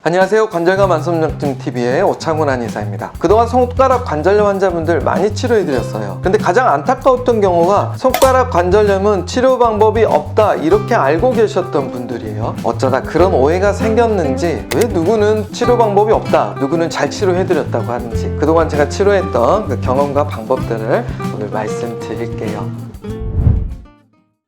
안녕하세요. 관절과 만성염증TV의 오창훈 한의사입니다. 그동안 손가락 관절염 환자분들 많이 치료해드렸어요. 근데 가장 안타까웠던 경우가 손가락 관절염은 치료 방법이 없다 이렇게 알고 계셨던 분들이에요. 어쩌다 그런 오해가 생겼는지, 왜 누구는 치료 방법이 없다, 누구는 잘 치료해드렸다고 하는지, 그동안 제가 치료했던 그 경험과 방법들을 오늘 말씀드릴게요.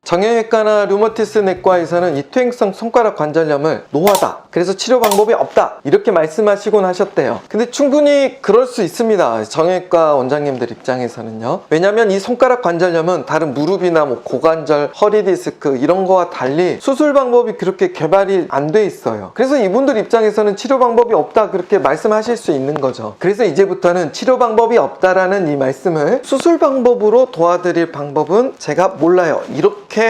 정형외과나 류머티스 내과에서는 이 퇴행성 손가락 관절염을 노화다, 그래서 치료 방법이 없다 이렇게 말씀하시곤 하셨대요. 근데 충분히 그럴 수 있습니다. 정형외과 원장님들 입장에서는요. 왜냐면 이 손가락 관절염은 다른 무릎이나 고관절, 허리 디스크 이런 거와 달리 수술 방법이 그렇게 개발이 안 돼 있어요. 그래서 이분들 입장에서는 치료 방법이 없다 그렇게 말씀하실 수 있는 거죠. 그래서 이제부터는 치료 방법이 없다라는 이 말씀을 수술 방법으로 도와드릴 방법은 제가 몰라요, 이렇게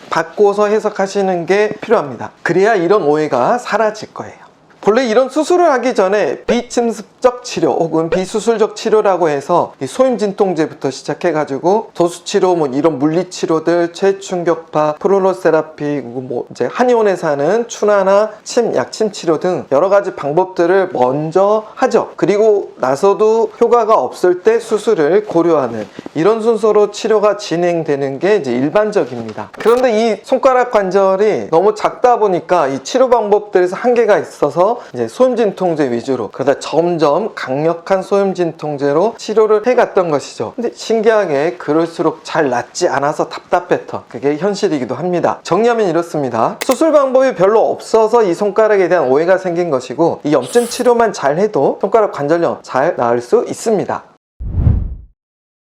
바꿔서 해석하시는 게 필요합니다. 그래야 이런 오해가 사라질 거예요. 본래 이런 수술을 하기 전에 비침습적 치료 혹은 비수술적 치료라고 해서 이 소임진통제부터 시작해가지고 도수치료, 이런 물리치료들, 최충격파, 프로로세라피, 이제 한의원에서 하는 추나나 침, 약침 치료 등 여러 가지 방법들을 먼저 하죠. 그리고 나서도 효과가 없을 때 수술을 고려하는 이런 순서로 치료가 진행되는 게 이제 일반적입니다. 그런데 이 손가락 관절이 너무 작다 보니까 이 치료 방법들에서 한계가 있어서 이제 소임진통제 위주로, 그러다 점점 강력한 소임진통제로 치료를 해갔던 것이죠. 근데 신기하게 그럴수록 잘 낫지 않아서 답답했던 그게 현실이기도 합니다. 정리하면 이렇습니다. 수술 방법이 별로 없어서 이 손가락에 대한 오해가 생긴 것이고, 이 염증 치료만 잘 해도 손가락 관절염 잘 나을 수 있습니다.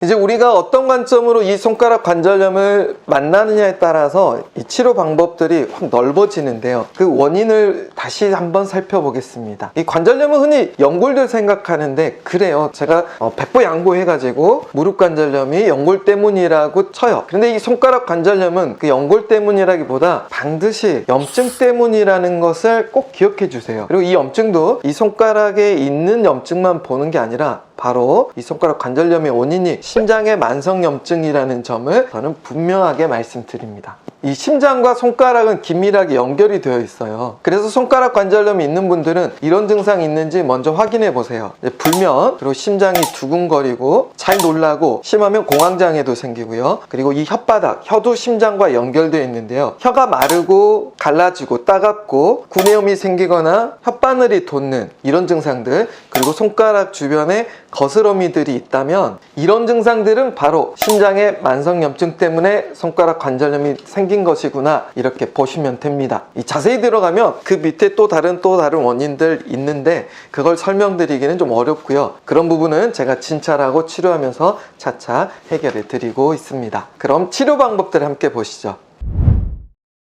이제 우리가 어떤 관점으로 이 손가락 관절염을 만나느냐에 따라서 이 치료 방법들이 확 넓어지는데요. 그 원인을 다시 한번 살펴보겠습니다. 이 관절염은 흔히 연골들 생각하는데 그래요. 제가 백보양보해가지고 무릎 관절염이 연골 때문이라고 쳐요. 근데 이 손가락 관절염은 그 연골 때문이라기보다 반드시 염증 때문이라는 것을 꼭 기억해 주세요. 그리고 이 염증도 이 손가락에 있는 염증만 보는 게 아니라 바로 이 손가락 관절염의 원인이 심장의 만성염증이라는 점을 저는 분명하게 말씀드립니다. 이 심장과 손가락은 긴밀하게 연결이 되어 있어요. 그래서 손가락 관절염이 있는 분들은 이런 증상이 있는지 먼저 확인해 보세요. 불면, 그리고 심장이 두근거리고 잘 놀라고, 심하면 공황장애도 생기고요. 그리고 이 혓바닥, 혀도 심장과 연결되어 있는데요. 혀가 마르고 갈라지고 따갑고 구내염이 생기거나 혓바늘이 돋는 이런 증상들, 그리고 손가락 주변에 거스러미들이 있다면 이런 증상들은 바로 심장의 만성염증 때문에 손가락 관절염이 생긴 것이구나 이렇게 보시면 됩니다. 자세히 들어가면 그 밑에 또 다른 원인들 있는데 그걸 설명드리기는 좀 어렵고요. 그런 부분은 제가 진찰하고 치료하면서 차차 해결해 드리고 있습니다. 그럼 치료 방법들 함께 보시죠.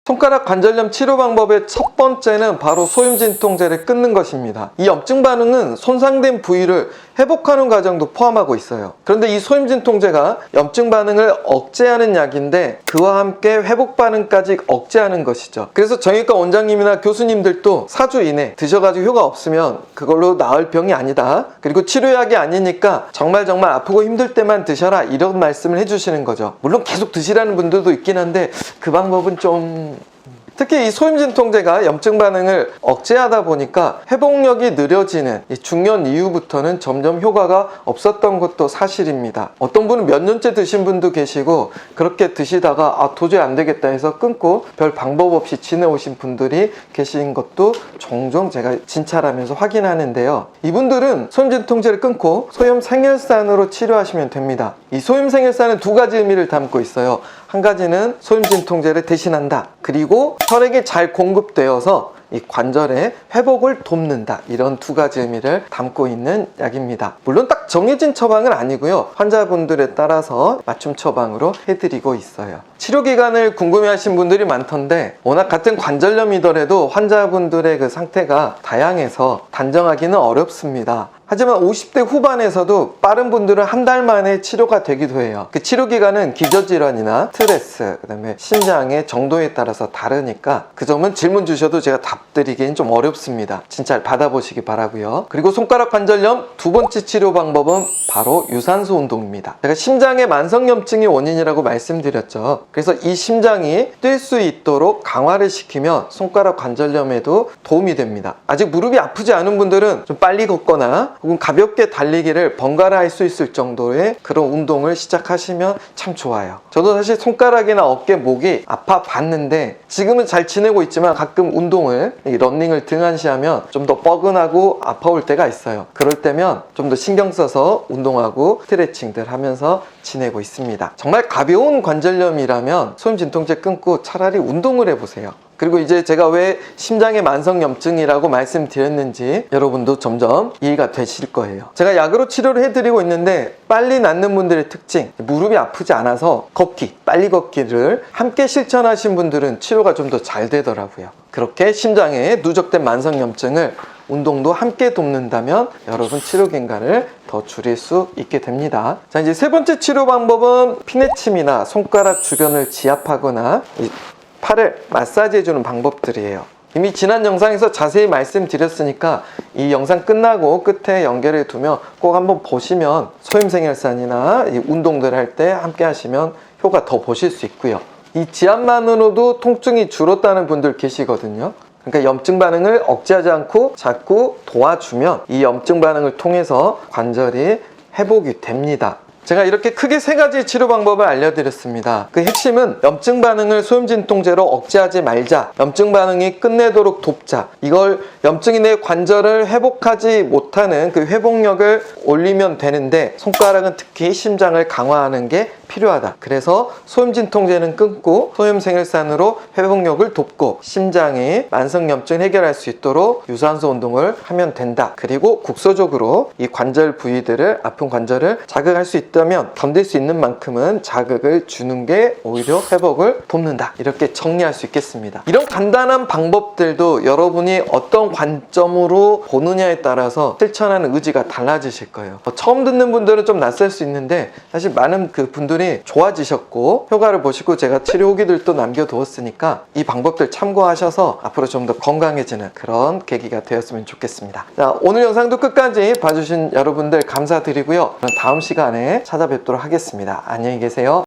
손가락 관절염 치료 방법의 첫 번째는 바로 소임진통제를 끊는 것입니다. 이 염증 반응은 손상된 부위를 회복하는 과정도 포함하고 있어요. 그런데 이 소임진통제가 염증 반응을 억제하는 약인데 그와 함께 회복 반응까지 억제하는 것이죠. 그래서 정형외과 원장님이나 교수님들도 4주 이내 드셔가지고 효과 없으면 그걸로 나을 병이 아니다, 그리고 치료약이 아니니까 정말 아프고 힘들 때만 드셔라 이런 말씀을 해주시는 거죠. 물론 계속 드시라는 분들도 있긴 한데 그 방법은 좀... 특히 이 소임진통제가 염증 반응을 억제하다 보니까 회복력이 느려지는 이 중년 이후부터는 점점 효과가 없었던 것도 사실입니다. 어떤 분은 몇 년째 드신 분도 계시고, 그렇게 드시다가 도저히 안 되겠다 해서 끊고 별 방법 없이 지내오신 분들이 계신 것도 종종 제가 진찰하면서 확인하는데요. 이분들은 소임진통제를 끊고 소염생혈산으로 치료하시면 됩니다. 이 소임생혈산은 두 가지 의미를 담고 있어요. 한 가지는 소임진통제를 대신한다, 그리고 혈액이 잘 공급되어서 이 관절의 회복을 돕는다, 이런 두 가지 의미를 담고 있는 약입니다. 물론 딱 정해진 처방은 아니고요. 환자분들에 따라서 맞춤 처방으로 해드리고 있어요. 치료 기간을 궁금해하신 분들이 많던데 워낙 같은 관절염이더라도 환자분들의 그 상태가 다양해서 단정하기는 어렵습니다. 하지만 50대 후반에서도 빠른 분들은 한 달 만에 치료가 되기도 해요. 그 치료 기간은 기저질환이나 스트레스, 그다음에 신장의 정도에 따라서 다르니까 그 점은 질문 주셔도 제가 답 드리기엔 좀 어렵습니다. 진짜 받아보시기 바라고요. 그리고 손가락 관절염 두 번째 치료 방법은 바로 유산소 운동입니다. 제가 심장의 만성염증이 원인이라고 말씀드렸죠. 그래서 이 심장이 뛸 수 있도록 강화를 시키면 손가락 관절염에도 도움이 됩니다. 아직 무릎이 아프지 않은 분들은 좀 빨리 걷거나 혹은 가볍게 달리기를 번갈아 할 수 있을 정도의 그런 운동을 시작하시면 참 좋아요. 저도 사실 손가락이나 어깨, 목이 아파 봤는데 지금은 잘 지내고 있지만 가끔 운동을, 러닝을 등한시하면 좀 더 뻐근하고 아파올 때가 있어요. 그럴 때면 좀 더 신경 써서 운동하고 스트레칭들 하면서 지내고 있습니다. 정말 가벼운 관절염이라면 소염 진통제 끊고 차라리 운동을 해보세요. 그리고 이제 제가 왜 심장의 만성염증이라고 말씀드렸는지 여러분도 점점 이해가 되실 거예요. 제가 약으로 치료를 해드리고 있는데 빨리 낫는 분들의 특징, 무릎이 아프지 않아서 걷기, 빨리 걷기를 함께 실천하신 분들은 치료가 좀 더 잘 되더라고요. 그렇게 심장에 누적된 만성염증을 운동도 함께 돕는다면 여러분 치료 기간을 더 줄일 수 있게 됩니다. 자, 이제 세 번째 치료 방법은 피내침이나 손가락 주변을 지압하거나 팔을 마사지 해주는 방법들이에요. 이미 지난 영상에서 자세히 말씀드렸으니까 이 영상 끝나고 끝에 연결해 두면 꼭 한번 보시면 소임생혈산이나 이 운동들 할 때 함께 하시면 효과 더 보실 수 있고요. 이 지압만으로도 통증이 줄었다는 분들 계시거든요. 그러니까 염증 반응을 억제하지 않고 자꾸 도와주면 이 염증 반응을 통해서 관절이 회복이 됩니다. 제가 이렇게 크게 세 가지 치료 방법을 알려드렸습니다. 그 핵심은 염증 반응을 소염진통제로 억제하지 말자, 염증 반응이 끝내도록 돕자, 이걸 염증이 내 관절을 회복하지 못하는 그 회복력을 올리면 되는데 손가락은 특히 심장을 강화하는 게 필요하다. 그래서 소염진통제는 끊고 소염생혈산으로 회복력을 돕고 심장이 만성염증 해결할 수 있도록 유산소 운동을 하면 된다. 그리고 국소적으로 이 관절 부위들을, 아픈 관절을 자극할 수 있다면 견딜 수 있는 만큼은 자극을 주는 게 오히려 회복을 돕는다. 이렇게 정리할 수 있겠습니다. 이런 간단한 방법들도 여러분이 어떤 관점으로 보느냐에 따라서 실천하는 의지가 달라지실 거예요. 처음 듣는 분들은 좀 낯설 수 있는데 사실 많은 그 분들이 좋아지셨고 효과를 보시고 제가 치료 후기들도 남겨두었으니까 이 방법들 참고하셔서 앞으로 좀 더 건강해지는 그런 계기가 되었으면 좋겠습니다. 자, 오늘 영상도 끝까지 봐주신 여러분들 감사드리고요. 다음 시간에 찾아뵙도록 하겠습니다. 안녕히 계세요.